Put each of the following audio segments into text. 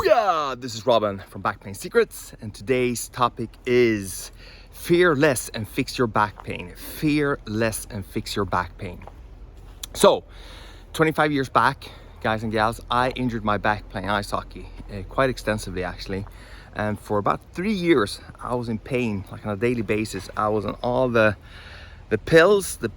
Booyah! This is Robin from Back Pain Secrets, and today's topic is fear less and fix your back pain. Fear less and fix your back pain. So, 25 years back, guys and gals, I injured my back playing ice hockey, quite extensively actually. And for about 3 years, I was in pain, like on a daily basis. I was on all the pills, the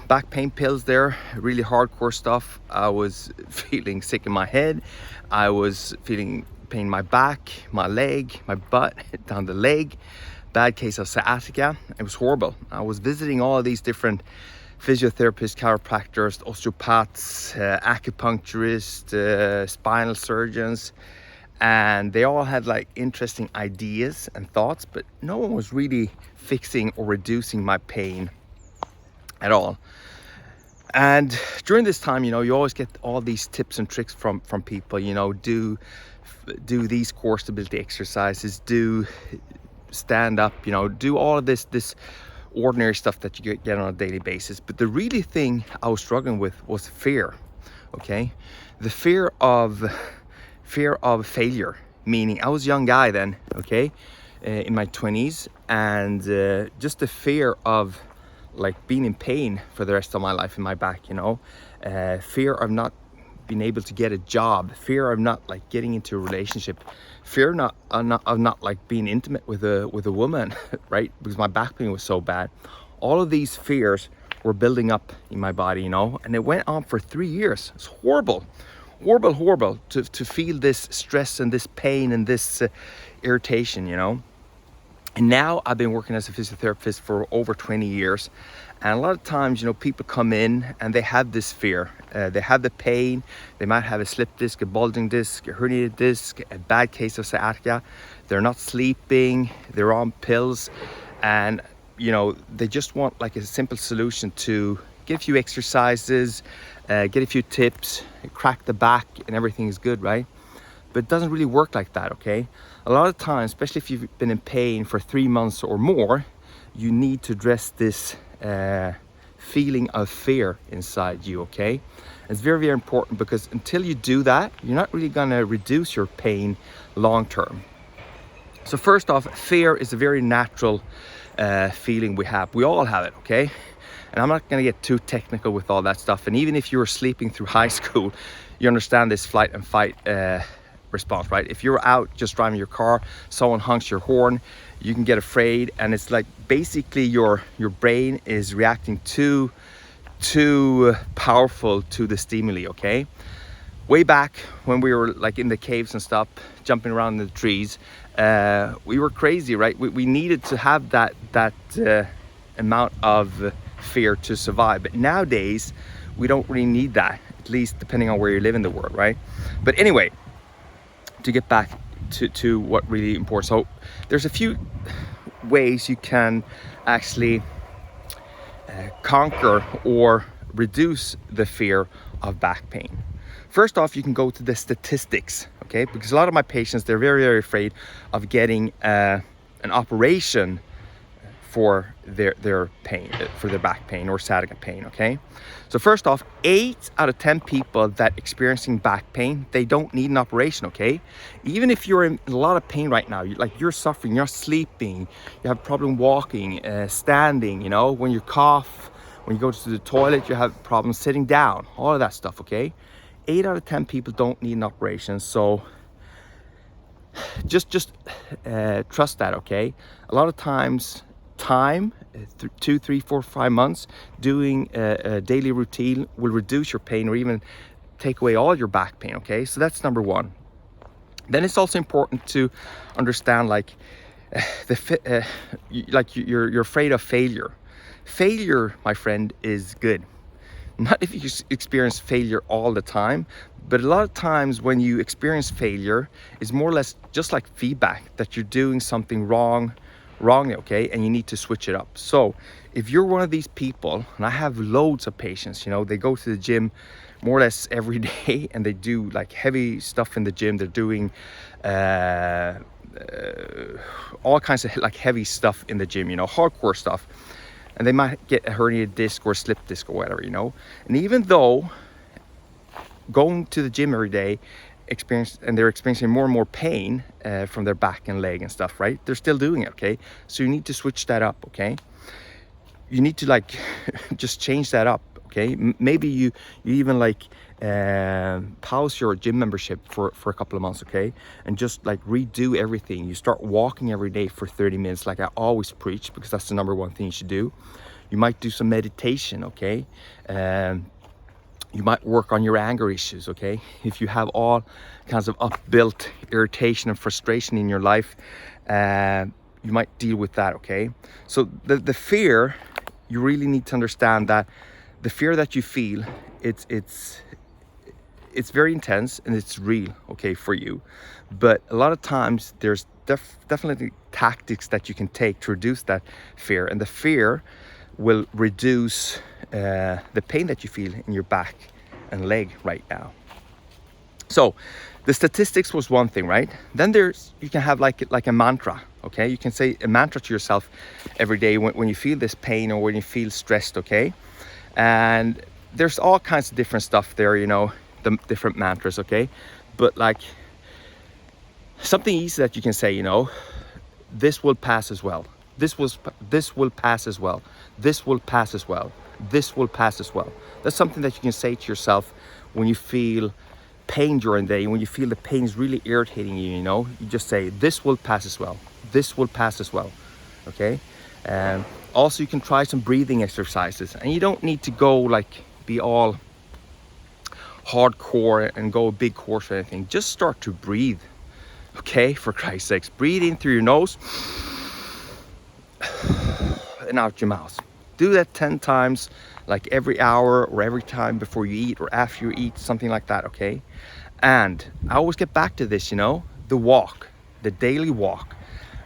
back pain pills there, really hardcore stuff. I was feeling sick in my head. I was feeling pain in my back, my leg, my butt, down the leg. Bad case of sciatica. It was horrible. I was visiting all of these different physiotherapists, chiropractors, osteopaths, acupuncturists, spinal surgeons, and they all had like interesting ideas and thoughts, but no one was really fixing or reducing my pain at all. And during this time, you always get all these tips and tricks from people, do these core stability exercises, do stand up, do all of this ordinary stuff that you get on a daily basis. But the really thing I was struggling with was fear. Okay, the fear of failure. Meaning, I was a young guy then, okay, in my 20s, and just the fear of like being in pain for the rest of my life in my back, fear of not being able to get a job, fear of not like getting into a relationship, fear of not like being intimate with a woman, right? Because my back pain was so bad. All of these fears were building up in my body, and it went on for 3 years. It's horrible to feel this stress and this pain and this irritation, And now I've been working as a physiotherapist for over 20 years. And a lot of times, people come in and they have this fear. They have the pain. They might have a slip disc, a bulging disc, a herniated disc, a bad case of sciatica. They're not sleeping. They're on pills. And, they just want like a simple solution to get a few exercises, get a few tips, crack the back, and everything is good, right? But it doesn't really work like that, okay? A lot of times, especially if you've been in pain for 3 months or more, you need to address this feeling of fear inside you, okay? It's very, very important, because until you do that, you're not really gonna reduce your pain long term. So first off, fear is a very natural feeling we have. We all have it, okay? And I'm not gonna get too technical with all that stuff. And even if you were sleeping through high school, you understand this flight and fight response, right? If you're out just driving your car, someone honks your horn, you can get afraid, and it's like basically your brain is reacting too powerful to the stimuli, okay? Way back when we were like in the caves and stuff, jumping around in the trees, we were crazy, right? We needed to have that amount of fear to survive. But nowadays, we don't really need that, at least depending on where you live in the world, right? But anyway, to get back to what really important. So there's a few ways you can actually conquer or reduce the fear of back pain. First off, you can go to the statistics, okay? Because a lot of my patients, they're very, very afraid of getting an operation for their pain, for their back pain or sciatica pain, okay? So first off, 8 out of 10 people that experiencing back pain, they don't need an operation, okay? Even if you're in a lot of pain right now, you're suffering, you're not sleeping, you have problem walking, standing, when you cough, when you go to the toilet, you have problems sitting down, all of that stuff, okay? 8 out of 10 people don't need an operation, so just trust that, okay? A lot of times, 2, 3, 4, 5 months doing a daily routine will reduce your pain or even take away all your back pain, okay? So that's number one. Then it's also important to understand you're afraid of failure. Failure, my friend, is good. Not if you experience failure all the time, but a lot of times when you experience failure, it's more or less just like feedback that you're doing something wrongly, okay, and you need to switch it up. So if you're one of these people, and I have loads of patients, they go to the gym more or less every day, and they do like heavy stuff in the gym. They're doing all kinds of like heavy stuff in the gym, hardcore stuff, and they might get a herniated disc or a slip disc or whatever, And even though going to the gym every day they're experiencing more and more pain from their back and leg and stuff, right? They're still doing it, okay? So you need to switch that up, okay? You need to like just change that up, okay? Maybe you even like pause your gym membership for a couple of months, okay? And just like redo everything. You start walking every day for 30 minutes like I always preach, because that's the number one thing you should do. You might do some meditation, okay? You might work on your anger issues, okay? If you have all kinds of upbuilt irritation and frustration in your life, you might deal with that, okay? So the fear, you really need to understand that the fear that you feel, it's very intense and it's real, okay, for you. But a lot of times there's definitely tactics that you can take to reduce that fear, and the fear will reduce the pain that you feel in your back and leg right now. So the statistics was one thing, right? Then you can have like a mantra, okay? You can say a mantra to yourself every day when you feel this pain or when you feel stressed, okay? And there's all kinds of different stuff there, you know, the different mantras, okay? But like something easy that you can say, you know, this will pass as well. This will pass as well. This will pass as well. This will pass as well. That's something that you can say to yourself when you feel pain during the day, when you feel the pain is really irritating you, you know, you just say, this will pass as well. This will pass as well, okay? Also, you can try some breathing exercises, and you don't need to go like be all hardcore and go a big course or anything. Just start to breathe, okay? For Christ's sakes, breathe in through your nose and out your mouth. Do that 10 times, like every hour or every time before you eat or after you eat, something like that, okay? And I always get back to this, you know, the walk, the daily walk.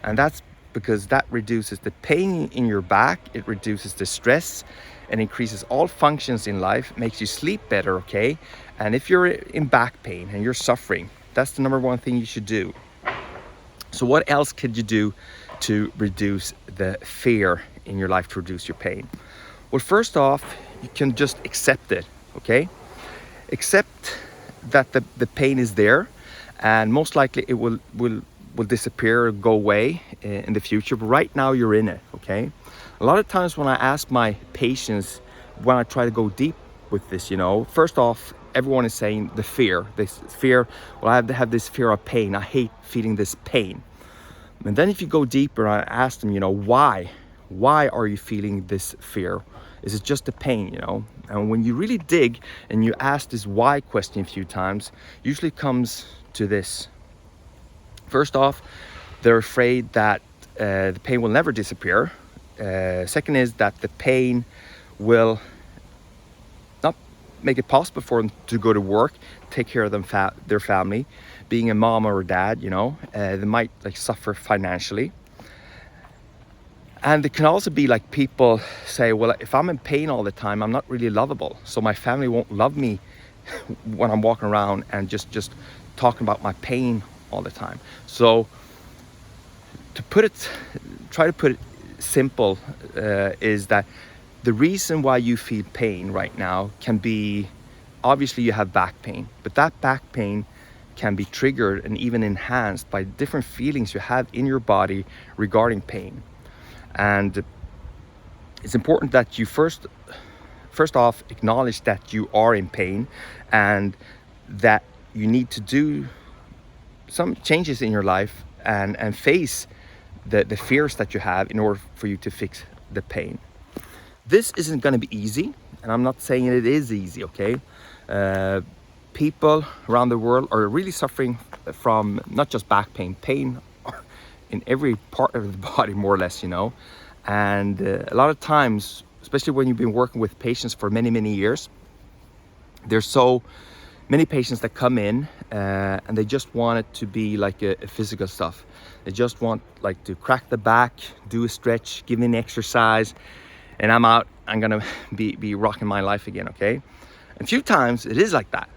And that's because that reduces the pain in your back, it reduces the stress and increases all functions in life, makes you sleep better, okay? And if you're in back pain and you're suffering, that's the number one thing you should do. So what else could you do to reduce the fear in your life, to reduce your pain? Well, first off, you can just accept it, okay? Accept that the pain is there, and most likely it will disappear or go away in the future, but right now you're in it, okay? A lot of times when I ask my patients, when I try to go deep with this, you know, first off, everyone is saying this fear, well, I have this fear of pain. I hate feeling this pain. And then if you go deeper, I ask them, you know, why are you feeling this fear? Is it just the pain, you know? And when you really dig and you ask this why question a few times, usually comes to this. First off, they're afraid that the pain will never disappear. Second is that the pain will not make it possible for them to go to work, take care of their family, being a mom or a dad, you know. They might like suffer financially. And it can also be like people say, well, if I'm in pain all the time, I'm not really lovable. So my family won't love me when I'm walking around and just talking about my pain all the time. So try to put it simple, is that the reason why you feel pain right now can be, obviously you have back pain, but that back pain can be triggered and even enhanced by different feelings you have in your body regarding pain. And it's important that you first off acknowledge that you are in pain and that you need to do some changes in your life and face the fears that you have in order for you to fix the pain. This isn't going to be easy, and I'm not saying it is easy, okay? People around the world are really suffering from not just back pain in every part of the body, more or less, you know. And a lot of times, especially when you've been working with patients for many years, there's so many patients that come in and they just want it to be like a physical stuff. They just want like to crack the back, do a stretch, give me an exercise, and I'm out. I'm gonna be rocking my life again, okay? A few times it is like that,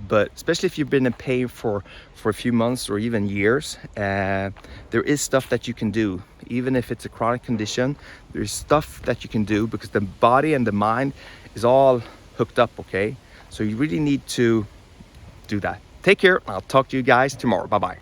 but especially if you've been in pain for a few months or even years, there is stuff that you can do. Even if it's a chronic condition, there's stuff that you can do because the body and the mind is all hooked up, okay? So you really need to do that. Take care. I'll talk to you guys tomorrow. Bye bye.